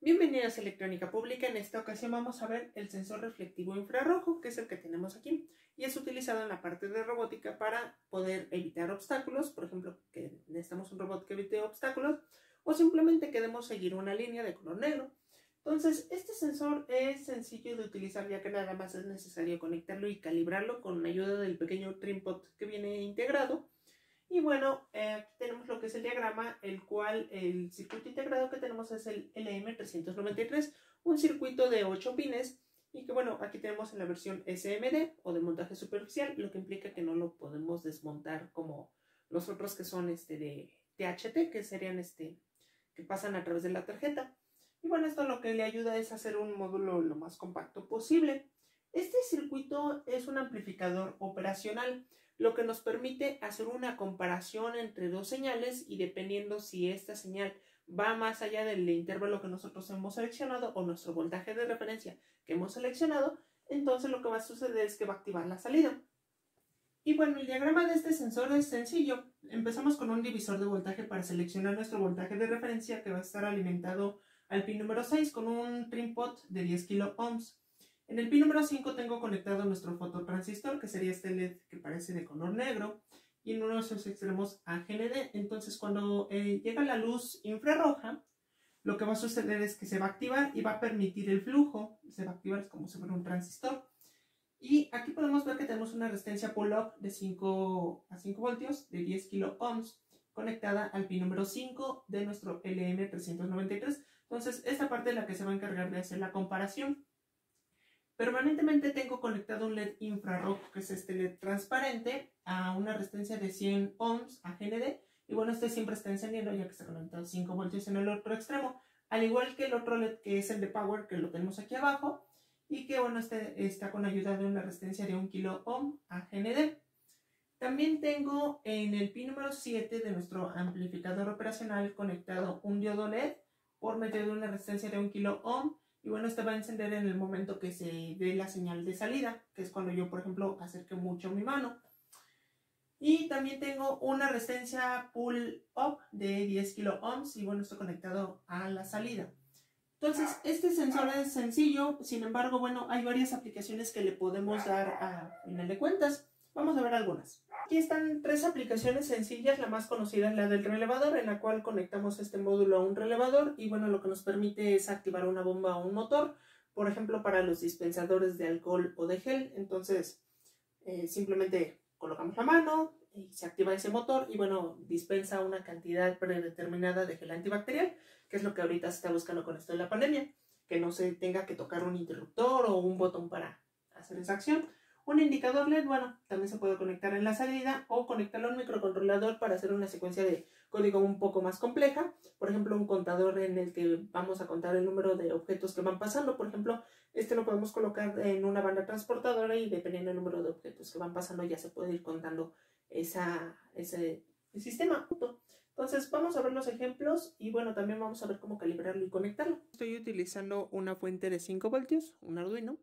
Bienvenidos a Electrónica Pública. En esta ocasión vamos a ver el sensor reflectivo infrarrojo, que es el que tenemos aquí, y es utilizado en la parte de robótica para poder evitar obstáculos, por ejemplo, que necesitamos un robot que evite obstáculos, o simplemente queremos seguir una línea de color negro. Entonces, este sensor es sencillo de utilizar, ya que nada más es necesario conectarlo y calibrarlo con la ayuda del pequeño trinpot que viene integrado. Y bueno, aquí tenemos lo que es el diagrama, el cual el circuito integrado que tenemos es el LM393, un circuito de 8 pines, y que bueno, aquí tenemos en la versión SMD o de montaje superficial, lo que implica que no lo podemos desmontar como los otros que son de THT, que serían que pasan a través de la tarjeta. Y bueno, esto lo que le ayuda es hacer un módulo lo más compacto posible. Este circuito es un amplificador operacional, lo que nos permite hacer una comparación entre dos señales, y dependiendo si esta señal va más allá del intervalo que nosotros hemos seleccionado o nuestro voltaje de referencia que hemos seleccionado, entonces lo que va a suceder es que va a activar la salida. Y bueno, el diagrama de este sensor es sencillo. Empezamos con un divisor de voltaje para seleccionar nuestro voltaje de referencia, que va a estar alimentado al pin número 6 con un trinpot de 10 kilo ohms. En el pin número 5 tengo conectado nuestro fototransistor, que sería este LED que parece de color negro, y en uno de sus extremos a GND. Entonces, cuando llega la luz infrarroja, lo que va a suceder es que se va a activar y va a permitir el flujo. Se va a activar como si fuera un transistor. Y aquí podemos ver que tenemos una resistencia pull-up de 5 a 5 voltios de 10 kilo ohms conectada al pin número 5 de nuestro LM393. Entonces, esta parte es la que se va a encargar de hacer la comparación. Permanentemente tengo conectado un LED infrarrojo, que es este LED transparente, a una resistencia de 100 ohms a GND. Y bueno, este siempre está encendiendo, ya que está conectado 5 voltios en el otro extremo, al igual que el otro LED, que es el de power, que lo tenemos aquí abajo, y que bueno, este está con ayuda de una resistencia de 1 kilo ohm a GND. También tengo en el pin número 7 de nuestro amplificador operacional conectado un diodo LED por medio de una resistencia de 1 kilo ohm. Y bueno, este va a encender en el momento que se dé la señal de salida, que es cuando yo, por ejemplo, acerque mucho mi mano. Y también tengo una resistencia pull-up de 10 kilo ohms, y bueno, estoy conectado a la salida. Entonces, este sensor es sencillo, sin embargo, bueno, hay varias aplicaciones que le podemos dar a final de cuentas. Vamos a ver algunas. Aquí están 3 aplicaciones sencillas. La más conocida es la del relevador, en la cual conectamos este módulo a un relevador, y bueno, lo que nos permite es activar una bomba o un motor, por ejemplo, para los dispensadores de alcohol o de gel. Entonces, simplemente colocamos la mano y se activa ese motor, y bueno, dispensa una cantidad predeterminada de gel antibacterial, que es lo que ahorita se está buscando con esto de la pandemia, que no se tenga que tocar un interruptor o un botón para hacer esa acción. Un indicador LED, bueno, también se puede conectar en la salida o conectarlo a un microcontrolador para hacer una secuencia de código un poco más compleja. Por ejemplo, un contador en el que vamos a contar el número de objetos que van pasando. Por ejemplo, este lo podemos colocar en una banda transportadora, y dependiendo del número de objetos que van pasando ya se puede ir contando ese sistema. Entonces vamos a ver los ejemplos, y bueno, también vamos a ver cómo calibrarlo y conectarlo. Estoy utilizando una fuente de 5 voltios, un Arduino.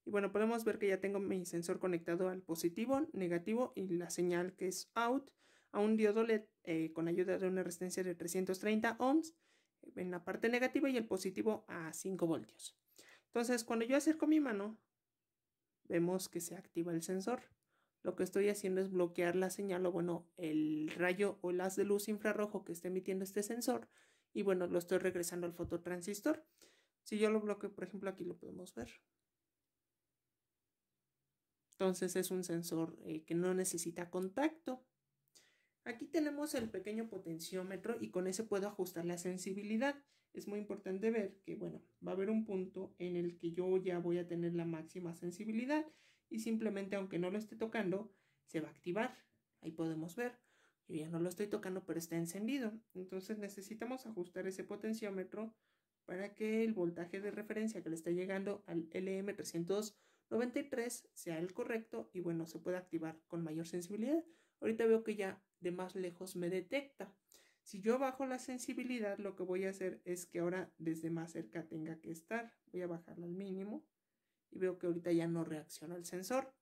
Y bueno, podemos ver que ya tengo mi sensor conectado al positivo, negativo y la señal que es out a un diodo LED con ayuda de una resistencia de 330 ohms en la parte negativa, y el positivo a 5 voltios. Entonces, cuando yo acerco mi mano, vemos que se activa el sensor. Lo que estoy haciendo es bloquear la señal, o bueno, el rayo o el haz de luz infrarrojo que está emitiendo este sensor, y bueno, lo estoy regresando al fototransistor. Si yo lo bloqueo, por ejemplo, aquí lo podemos ver. Entonces es un sensor que no necesita contacto. Aquí tenemos el pequeño potenciómetro, y con ese puedo ajustar la sensibilidad. Es muy importante ver que, bueno, va a haber un punto en el que yo ya voy a tener la máxima sensibilidad, y simplemente, aunque no lo esté tocando, se va a activar. Ahí podemos ver. Yo ya no lo estoy tocando, pero está encendido. Entonces necesitamos ajustar ese potenciómetro para que el voltaje de referencia que le está llegando al LM393 sea el correcto, y bueno, se puede activar con mayor sensibilidad. Ahorita veo que ya de más lejos me detecta. Si yo bajo la sensibilidad, lo que voy a hacer es que ahora desde más cerca tenga que estar. Voy a bajarla al mínimo, y veo que ahorita ya no reacciona el sensor.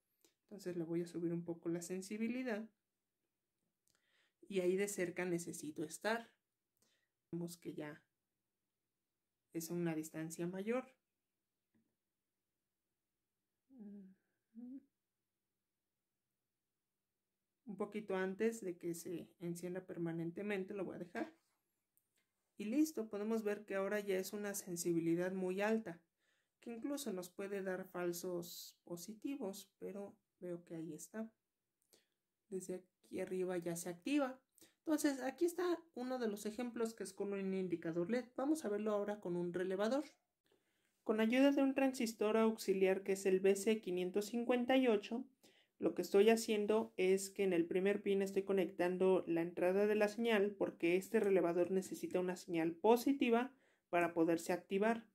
Entonces le voy a subir un poco la sensibilidad, y ahí de cerca necesito estar. Vemos que ya es una distancia mayor. Un poquito antes de que se encienda permanentemente lo voy a dejar. Y listo, podemos ver que ahora ya es una sensibilidad muy alta, que incluso nos puede dar falsos positivos, pero veo que ahí está. Desde aquí arriba ya se activa. Entonces aquí está uno de los ejemplos que es con un indicador LED. Vamos a verlo ahora con un relevador. Con ayuda de un transistor auxiliar que es el BC558, lo que estoy haciendo es que en el primer pin estoy conectando la entrada de la señal porque este relevador necesita una señal positiva para poderse activar.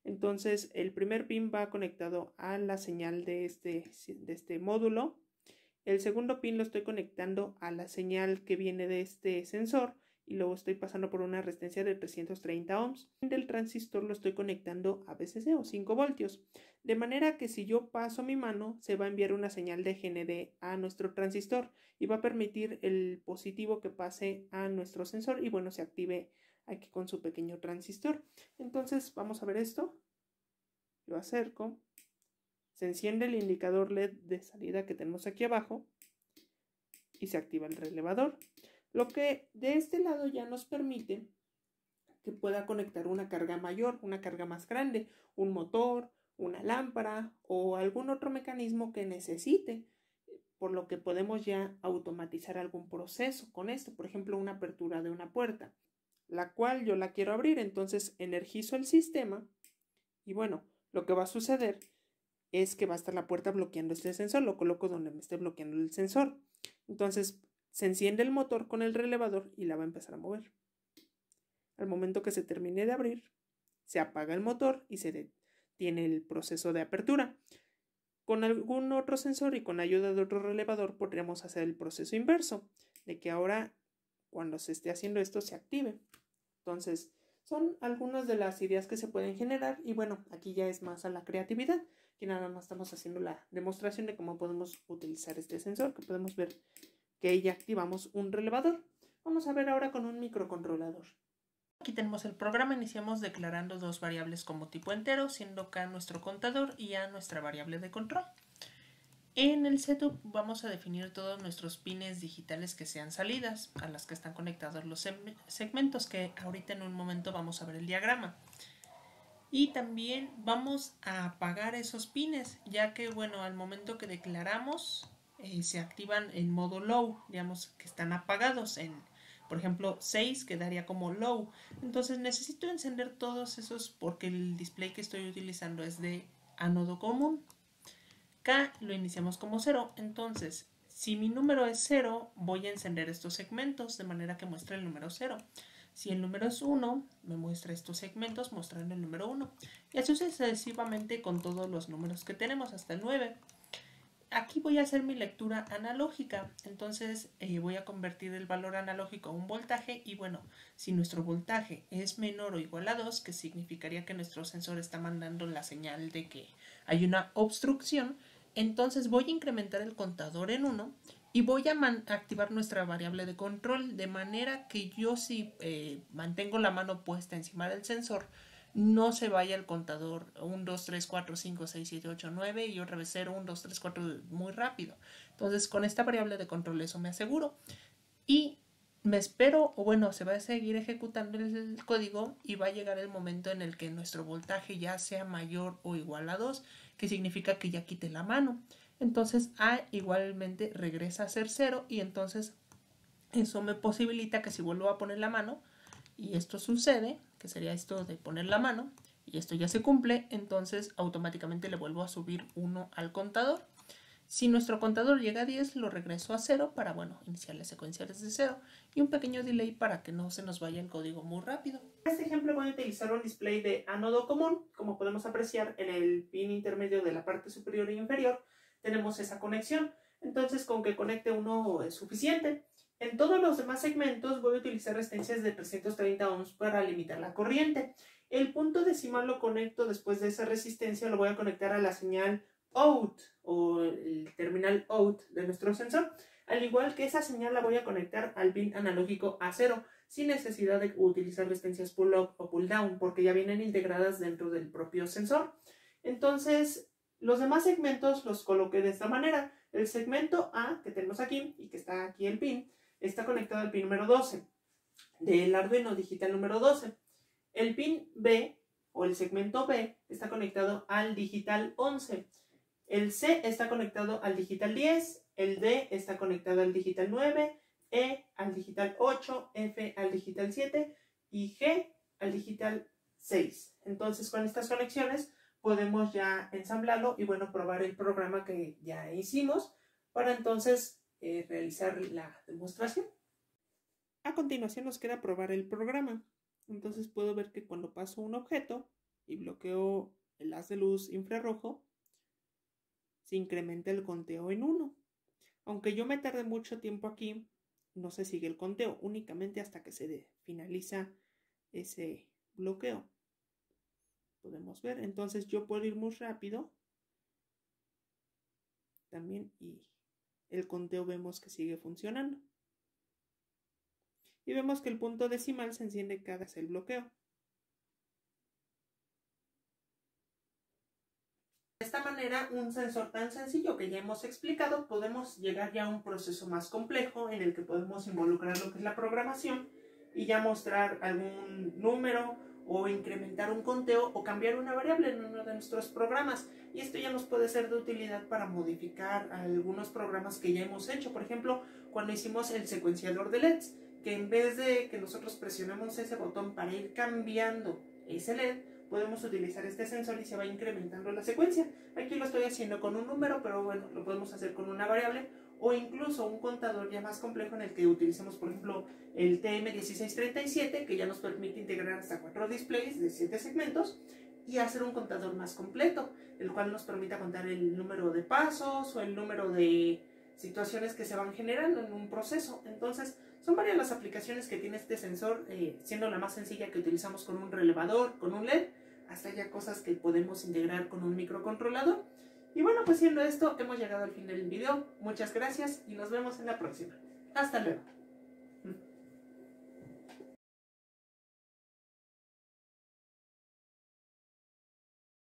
Entonces el primer pin va conectado a la señal de este módulo. El segundo pin lo estoy conectando a la señal que viene de este sensor y luego estoy pasando por una resistencia de 330 ohms. Del transistor lo estoy conectando a VCC o 5 voltios. De manera que si yo paso mi mano se va a enviar una señal de GND a nuestro transistor y va a permitir el positivo que pase a nuestro sensor y bueno, se active aquí con su pequeño transistor. Entonces vamos a ver esto. Yo acerco. Se enciende el indicador LED de salida que tenemos aquí abajo y se activa el relevador. Lo que de este lado ya nos permite que pueda conectar una carga mayor, una carga más grande, un motor, una lámpara o algún otro mecanismo que necesite, por lo que podemos ya automatizar algún proceso con esto, por ejemplo una apertura de una puerta, la cual yo la quiero abrir, entonces energizo el sistema y bueno, lo que va a suceder es que va a estar la puerta bloqueando este sensor, lo coloco donde me esté bloqueando el sensor. Entonces se enciende el motor con el relevador y la va a empezar a mover. Al momento que se termine de abrir, se apaga el motor y se detiene el proceso de apertura. Con algún otro sensor y con ayuda de otro relevador podríamos hacer el proceso inverso, de que ahora cuando se esté haciendo esto se active. Entonces, son algunas de las ideas que se pueden generar y bueno, aquí ya es más a la creatividad, que nada más estamos haciendo la demostración de cómo podemos utilizar este sensor, que podemos ver que ya activamos un relevador. Vamos a ver ahora con un microcontrolador. Aquí tenemos el programa, iniciamos declarando dos variables como tipo entero, siendo K nuestro contador y A nuestra variable de control. En el setup vamos a definir todos nuestros pines digitales que sean salidas, a las que están conectados los segmentos, que ahorita en un momento vamos a ver el diagrama. Y también vamos a apagar esos pines, ya que bueno, al momento que declaramos se activan en modo low, digamos que están apagados en, por ejemplo, 6 quedaría como low. Entonces necesito encender todos esos porque el display que estoy utilizando es de ánodo común. K lo iniciamos como 0, entonces si mi número es 0 voy a encender estos segmentos de manera que muestre el número 0. Si el número es 1, me muestra estos segmentos mostrando el número 1. Y así sucesivamente con todos los números que tenemos hasta el 9. Aquí voy a hacer mi lectura analógica, entonces voy a convertir el valor analógico a un voltaje y bueno, si nuestro voltaje es menor o igual a 2, que significaría que nuestro sensor está mandando la señal de que hay una obstrucción, entonces voy a incrementar el contador en 1 y voy a activar nuestra variable de control de manera que yo si mantengo la mano puesta encima del sensor, no se vaya el contador 1, 2, 3, 4, 5, 6, 7, 8, 9 y otra vez 0, 1, 2, 3, 4 muy rápido. Entonces con esta variable de control eso me aseguro y me espero, o bueno, se va a seguir ejecutando el código y va a llegar el momento en el que nuestro voltaje ya sea mayor o igual a 2, que significa que ya quite la mano. Entonces A igualmente regresa a ser 0 y entonces eso me posibilita que si vuelvo a poner la mano y esto sucede, que sería esto de poner la mano, y esto ya se cumple, entonces automáticamente le vuelvo a subir 1 al contador. Si nuestro contador llega a 10, lo regreso a 0 para, bueno, iniciar la secuencia desde 0 y un pequeño delay para que no se nos vaya el código muy rápido. En este ejemplo voy a utilizar un display de ánodo común. Como podemos apreciar en el pin intermedio de la parte superior e inferior tenemos esa conexión. Entonces con que conecte uno es suficiente. En todos los demás segmentos voy a utilizar resistencias de 330 ohms para limitar la corriente. El punto decimal lo conecto después de esa resistencia, lo voy a conectar a la señal out o el terminal out de nuestro sensor. Al igual que esa señal la voy a conectar al pin analógico A0, sin necesidad de utilizar resistencias pull-up o pull-down, porque ya vienen integradas dentro del propio sensor. Entonces, los demás segmentos los coloqué de esta manera. El segmento A, que tenemos aquí, y que está aquí el pin, está conectado al pin número 12 del Arduino digital número 12. El pin B, o el segmento B, está conectado al digital 11. El C está conectado al digital 10, el D está conectado al digital 9, E al digital 8, F al digital 7 y G al digital 6. Entonces, con estas conexiones podemos ya ensamblarlo y, bueno, probar el programa que ya hicimos para entonces realizar la demostración. A continuación nos queda probar el programa. Entonces puedo ver que cuando paso un objeto y bloqueo el haz de luz infrarrojo, se incrementa el conteo en 1. Aunque yo me tarde mucho tiempo aquí, no se sigue el conteo, únicamente hasta que se finaliza ese bloqueo. Podemos ver, entonces yo puedo ir muy rápido también y el conteo vemos que sigue funcionando. Y vemos que el punto decimal se enciende cada vez el bloqueo. De esta manera, un sensor tan sencillo que ya hemos explicado, podemos llegar ya a un proceso más complejo en el que podemos involucrar lo que es la programación y ya mostrar algún número o incrementar un conteo o cambiar una variable en uno de nuestros programas. Y esto ya nos puede ser de utilidad para modificar algunos programas que ya hemos hecho. Por ejemplo, cuando hicimos el secuenciador de LEDs, que en vez de que nosotros presionemos ese botón para ir cambiando ese LED, podemos utilizar este sensor y se va incrementando la secuencia. Aquí lo estoy haciendo con un número, pero bueno, lo podemos hacer con una variable o incluso un contador ya más complejo en el que utilicemos, por ejemplo, el TM1637, que ya nos permite integrar hasta 4 displays de 7 segmentos y hacer un contador más completo, el cual nos permita contar el número de pasos o el número de situaciones que se van generando en un proceso. Entonces, son varias las aplicaciones que tiene este sensor, siendo la más sencilla que utilizamos con un relevador, con un LED, hasta ya cosas que podemos integrar con un microcontrolador. Y bueno, pues siendo esto, hemos llegado al fin del video. Muchas gracias y nos vemos en la próxima. Hasta luego.